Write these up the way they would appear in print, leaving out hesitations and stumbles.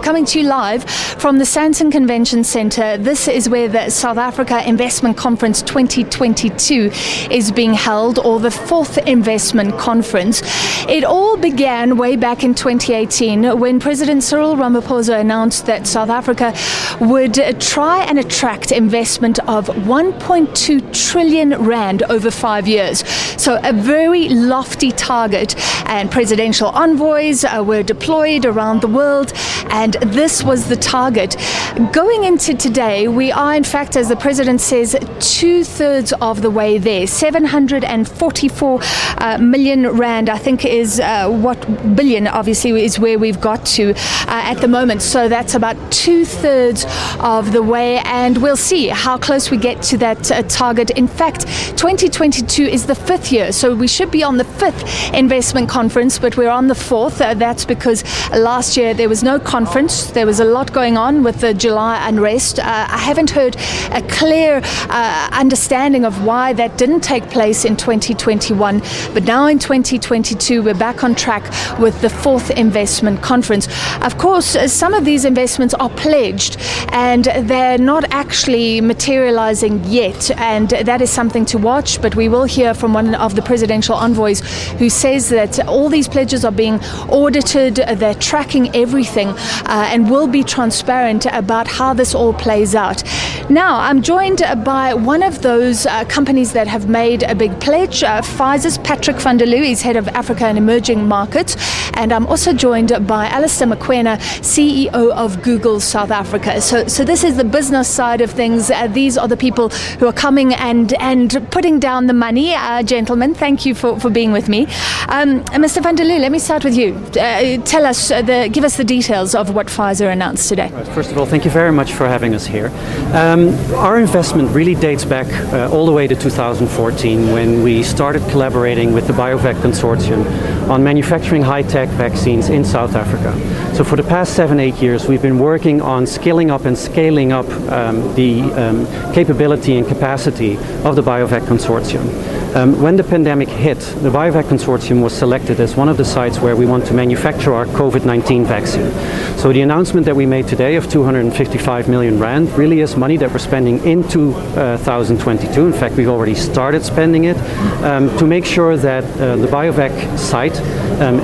coming to you live from the Sandton Convention Centre. This is where the South Africa Investment Conference 2022 is being held, or the fourth investment conference. It all began way back in 2018 when President Cyril Ramaphosa announced that South Africa would try and attract investment of 1.2 trillion rand over 5 years. So a very lofty target, and presidential envoys were deployed around the world, and this was the target. Going into today, we are in fact, as the President says, 2/3 of the way there. 744 million rand, I think, is what billion obviously is where we've got to at the moment. So that's about 2/3 of the way, and we'll see how close we get to that target. In fact, 2022 is the 5th year, so we should be on the 5th investment conference, but we're on the 4th. That's because last year there was no conference. There was a lot going on with the July unrest. I haven't heard a clear understanding of why that didn't take place in 2021, but now in 2022 we're back on track with the 4th investment conference. Of course, some of these investments are pledged and they're not actually materializing yet, and that is something to watch, but we will hear from one of the presidential envoys who says that all these pledges are being audited, they're tracking everything, and will be transparent about how this all plays out. Now, I'm joined by one of those companies that have made a big pledge, Pfizer's Patrick van der Loo. He's head of Africa and Emerging Markets, and I'm also joined by Alistair Mokoena, CEO of Google South Africa. So this is the business side of things. These are the people who are coming and putting down the money. Gentlemen, thank you for being with me. Mr. van der Loo, let me start with you. Tell us, give us the details of what Pfizer announced today. Right. First of all, thank you very much for having us here. Our investment really dates back all the way to 2014, when we started collaborating with the BioVac Consortium on manufacturing high-tech vaccines in South Africa. So for the past 7-8 years, we've been working on skilling up and scaling up the capability and capacity of the BioVac Consortium. When the pandemic hit, the BioVac Consortium was selected as one of the sites where we want to manufacture our COVID-19 vaccine. So the announcement that we made today of 255 million rand really is money that we're spending in 2022. In fact, we've already started spending it to make sure that the BioVac site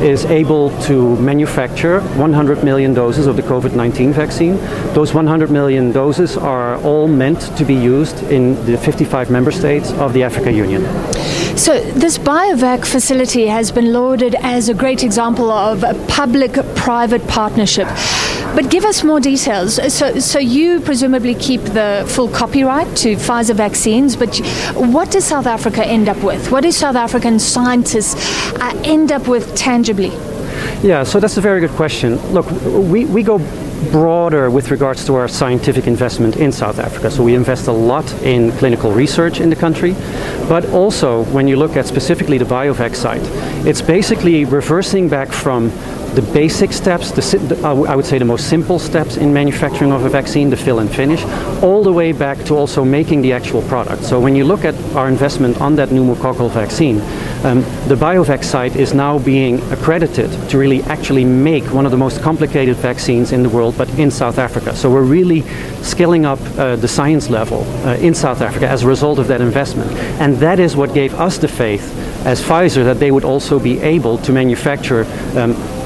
is able to manufacture 100 million doses of the COVID-19 vaccine. Those 100 million doses are all meant to be used in the 55 member states of the Africa Union. So this BioVac facility has been lauded as a great example of a public-private partnership. But give us more details. So you presumably keep the full copyright to Pfizer vaccines, but what does South Africa end up with? What do South African scientists end up with tangibly? Yeah, so that's a very good question. Look, we go broader with regards to our scientific investment in South Africa. So we invest a lot in clinical research in the country, but also when you look at specifically the BioVac site, it's basically reversing back from the basic steps, I would say the most simple steps in manufacturing of a vaccine, the fill and finish, all the way back to also making the actual product. So when you look at our investment on that pneumococcal vaccine, the BioVac site is now being accredited to really actually make one of the most complicated vaccines in the world, but in South Africa. So we're really scaling up the science level in South Africa as a result of that investment. And that is what gave us the faith as Pfizer that they would also be able to manufacture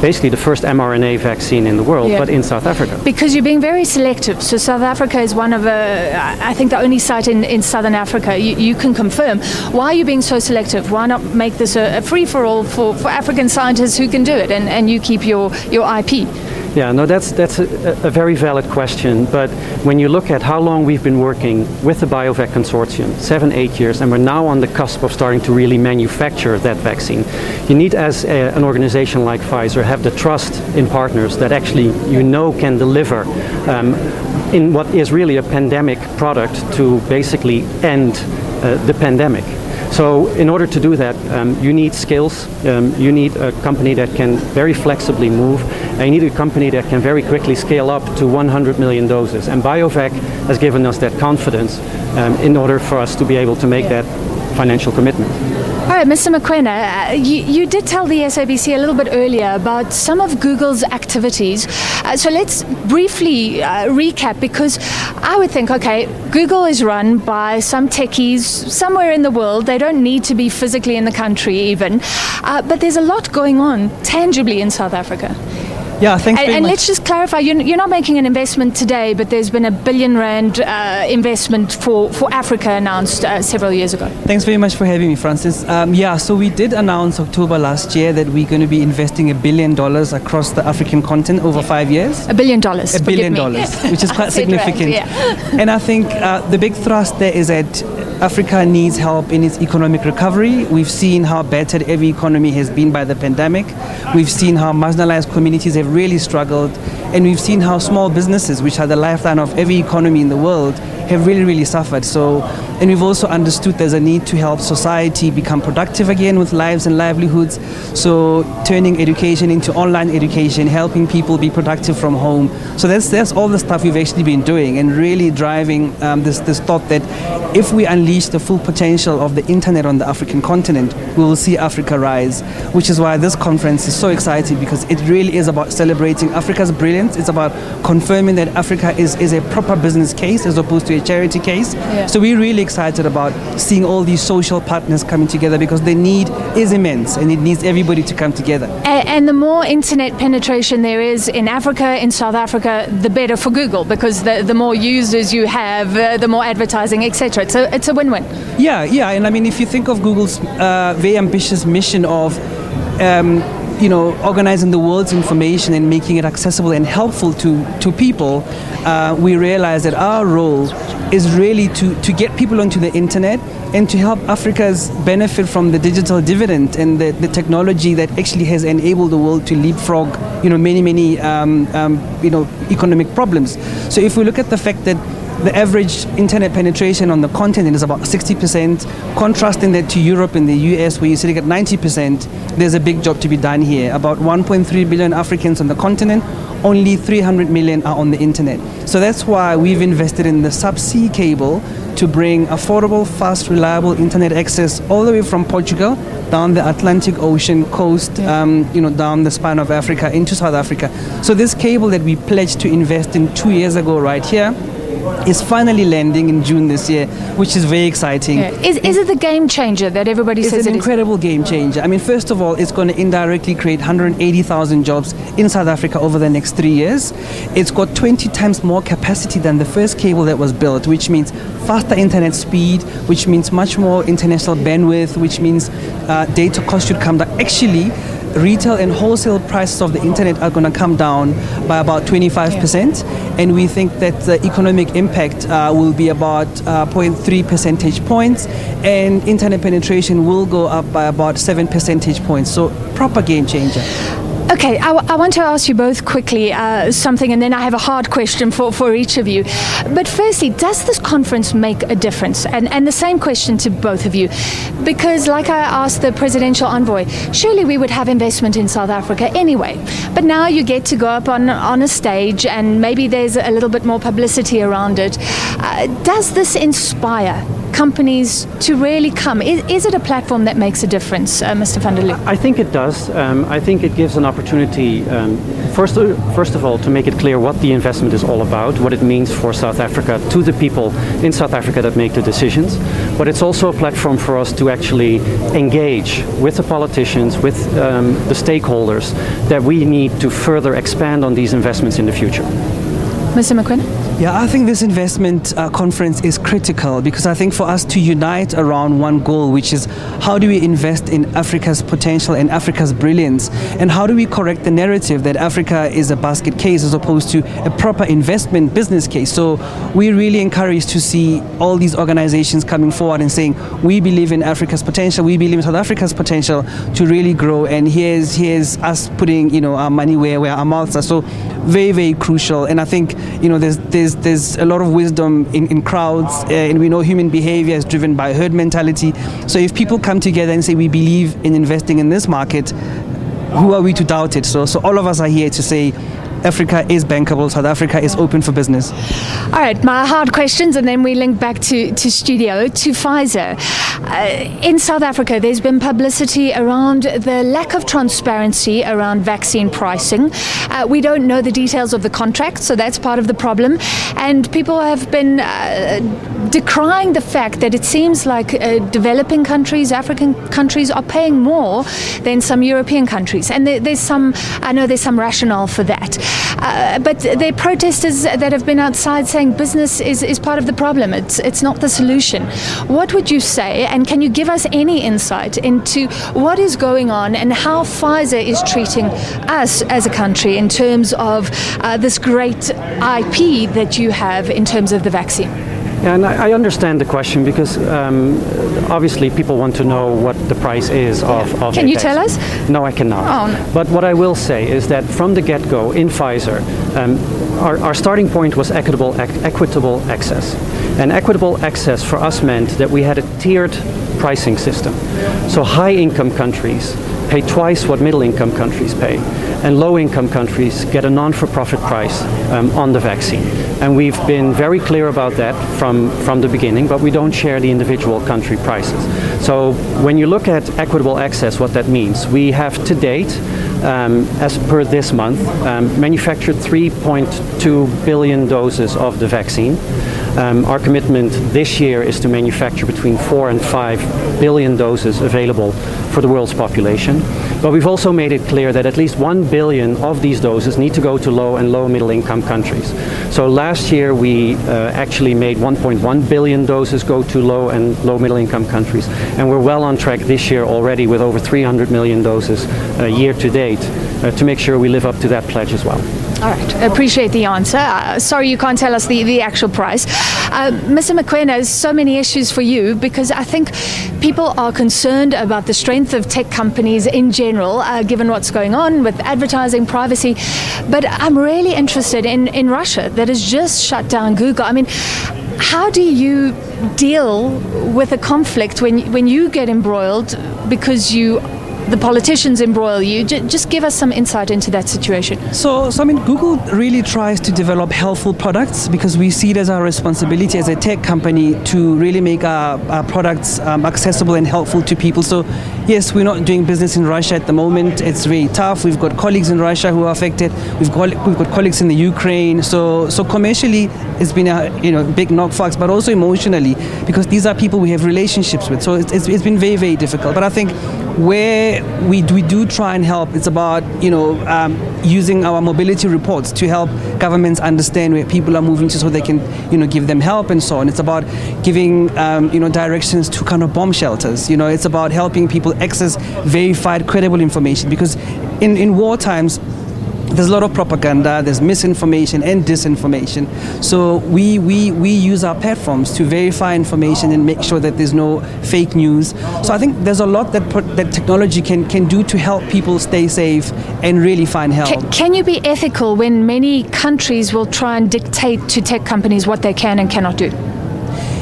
basically the first mRNA vaccine in the world, but in South Africa. Because you're being very selective. So South Africa is one of, I think, the only site in Southern Africa. You can confirm. Why are you being so selective? Why not make this a free-for-all for African scientists who can do it, and you keep your IP? Yeah, no, that's a very valid question. But when you look at how long we've been working with the BioVac Consortium, 7-8 years, and we're now on the cusp of starting to really manufacture that vaccine, you need, as an organization like Pfizer, have the trust in partners that actually can deliver in what is really a pandemic product to basically end the pandemic. So in order to do that, you need skills, you need a company that can very flexibly move, and you need a company that can very quickly scale up to 100 million doses. And BioVac has given us that confidence in order for us to be able to make that financial commitment. All Mr. Mokoena, you did tell the SABC a little bit earlier about some of Google's activities. So let's briefly recap, because I would think, okay, Google is run by some techies somewhere in the world. They don't need to be physically in the country even. But there's a lot going on tangibly in South Africa. Yeah, thanks very and much. let's just clarify, you're not making an investment today, but there's been R1 billion investment for Africa announced several years ago. Thanks very much for having me, Francis. So we did announce October last year that we're going to be investing $1 billion across the African continent over 5 years. $1 billion. $1 billion, which is quite significant. Right, yeah. And I think the big thrust there is that Africa needs help in its economic recovery. We've seen how battered every economy has been by the pandemic. We've seen how marginalized communities have really struggled. And we've seen how small businesses, which are the lifeline of every economy in the world, have really suffered. And we've also understood there's a need to help society become productive again with lives and livelihoods. So turning education into online education, helping people be productive from home. So that's all the stuff we've actually been doing, and really driving this thought that if we unleash the full potential of the internet on the African continent, we will see Africa rise, which is why this conference is so exciting, because it really is about celebrating Africa's brilliance. It's about confirming that Africa is a proper business case as opposed to a charity case. Yeah. So we're really excited about seeing all these social partners coming together, because the need is immense and it needs everybody to come together. And the more internet penetration there is in Africa, in South Africa, the better for Google, because the more users you have, the more advertising, etc. So it's a win-win. Yeah, and I mean, if you think of Google's very ambitious mission of organizing the world's information and making it accessible and helpful to people, we realize that our role is really to get people onto the internet and to help Africa's benefit from the digital dividend and the technology that actually has enabled the world to leapfrog, many economic problems. So if we look at the fact that the average internet penetration on the continent is about 60%, contrasting that to Europe and the US, where you're sitting at 90%, there's a big job to be done here. About 1.3 billion Africans on the continent, only 300 million are on the internet. So that's why we've invested in the subsea cable to bring affordable, fast, reliable internet access all the way from Portugal down the Atlantic Ocean coast, down the spine of Africa into South Africa. So this cable that we pledged to invest in 2 years ago right here is finally landing in June this year, which is very exciting. Yeah. Is it the game changer that everybody says it is? It's an incredible game changer. I mean, first of all, it's going to indirectly create 180,000 jobs in South Africa over the next 3 years. It's got 20 times more capacity than the first cable that was built, which means faster internet speed, which means much more international bandwidth, which means data cost should come down. Actually, retail and wholesale prices of the internet are going to come down by about 25%, and we think that the economic impact will be about 0.3 percentage points, and internet penetration will go up by about 7 percentage points. So proper game changer. Okay, I want to ask you both quickly something, and then I have a hard question for each of you. But firstly, does this conference make a difference? And the same question to both of you. Because like I asked the presidential envoy, surely we would have investment in South Africa anyway. But now you get to go up on a stage, and maybe there's a little bit more publicity around it. Does this inspire companies to really come? Is it a platform that makes a difference, Mr. van der Loo? I think it does. I think it gives an opportunity, first of all, to make it clear what the investment is all about, what it means for South Africa, to the people in South Africa that make the decisions. But it's also a platform for us to actually engage with the politicians, with the stakeholders, that we need to further expand on these investments in the future. Mr. Mokoena? Yeah, I think this investment conference is critical, because I think for us to unite around one goal, which is how do we invest in Africa's potential and Africa's brilliance, and how do we correct the narrative that Africa is a basket case as opposed to a proper investment business case. So we're really encouraged to see all these organizations coming forward and saying, we believe in Africa's potential, we believe in South Africa's potential to really grow, and here's us putting our money where our mouths are. So very crucial. And I think there's a lot of wisdom in crowds, and we know human behavior is driven by herd mentality. So if people come together and say we believe in investing in this market, who are we to doubt it? So all of us are here to say Africa is bankable, South Africa is open for business. All right, my hard questions, and then we link back to studio, to Pfizer. In South Africa, there's been publicity around the lack of transparency around vaccine pricing. We don't know the details of the contract, so that's part of the problem. And people have been decrying the fact that it seems like developing countries, African countries, are paying more than some European countries. And I know there's some rationale for that. But there are protesters that have been outside saying business is part of the problem. It's not the solution. What would you say, and can you give us any insight into what is going on and how Pfizer is treating us as a country in terms of this great IP that you have in terms of the vaccine? Yeah, and I understand the question because obviously people want to know what the price is of Can you tell us? No, I cannot. Oh, no. But what I will say is that from the get-go in Pfizer, our starting point was equitable access. And equitable access for us meant that we had a tiered pricing system. So high-income countries pay twice what middle-income countries pay, and low-income countries get a non-for-profit price on the vaccine. And we've been very clear about that from the beginning, but we don't share the individual country prices. So when you look at equitable access, what that means, we have to date, as per this month, manufactured 3.2 billion doses of the vaccine. Our commitment this year is to manufacture between 4 and 5 billion doses available for the world's population. But we've also made it clear that at least 1 billion of these doses need to go to low and low middle income countries. So last year we actually made 1.1 billion doses go to low and low middle income countries. And we're well on track this year already with over 300 million doses year to date to make sure we live up to that pledge as well. All right, appreciate the answer. Sorry you can't tell us the actual price. Mr. Mokoena, so many issues for you because I think people are concerned about the strength of tech companies in general, given what's going on with advertising, privacy. But I'm really interested in Russia that has just shut down Google. I mean, how do you deal with a conflict when you get embroiled because the politicians embroil you? Just give us some insight into that situation. So I mean, Google really tries to develop helpful products because we see it as our responsibility as a tech company to really make our products accessible and helpful to people. So yes, we're not doing business in Russia at the moment. It's really tough. We've got colleagues in Russia who are affected. We've got colleagues in the Ukraine. So commercially, it's been a big knock for us, but also emotionally because these are people we have relationships with. So it's been very, very difficult. But I think where we do try and help, it's about using our mobility reports to help governments understand where people are moving to so they can give them help and so on. It's about giving directions to kind of bomb shelters. It's about helping people access verified, credible information because in war times there's a lot of propaganda, there's misinformation and disinformation. So we use our platforms to verify information and make sure that there's no fake news. So I think there's a lot that technology can do to help people stay safe and really find help. Can you be ethical when many countries will try and dictate to tech companies what they can and cannot do?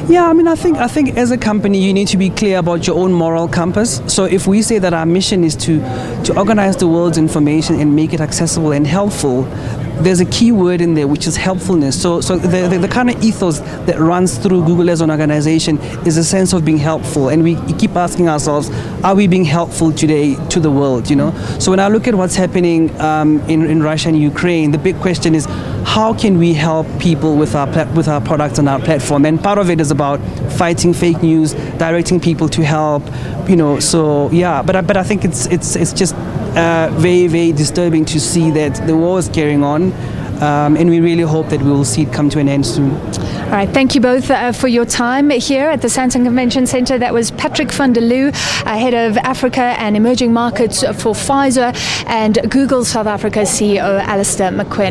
Yeah, I mean, I think as a company, you need to be clear about your own moral compass. So if we say that our mission is to organize the world's information and make it accessible and helpful, there's a key word in there, which is helpfulness. So the kind of ethos that runs through Google as an organization is a sense of being helpful. And we keep asking ourselves, are we being helpful today to the world, So when I look at what's happening in Russia and Ukraine, the big question is, how can we help people with our products and our platform? And part of it is about fighting fake news, directing people to help, So yeah, but I think it's just very, very disturbing to see that the war is carrying on, and we really hope that we will see it come to an end soon. All right, thank you both for your time here at the Sandton Convention Centre. That was Patrick van der Loo, Head of Africa and Emerging Markets for Pfizer, and Google South Africa CEO Alistair Mokoena.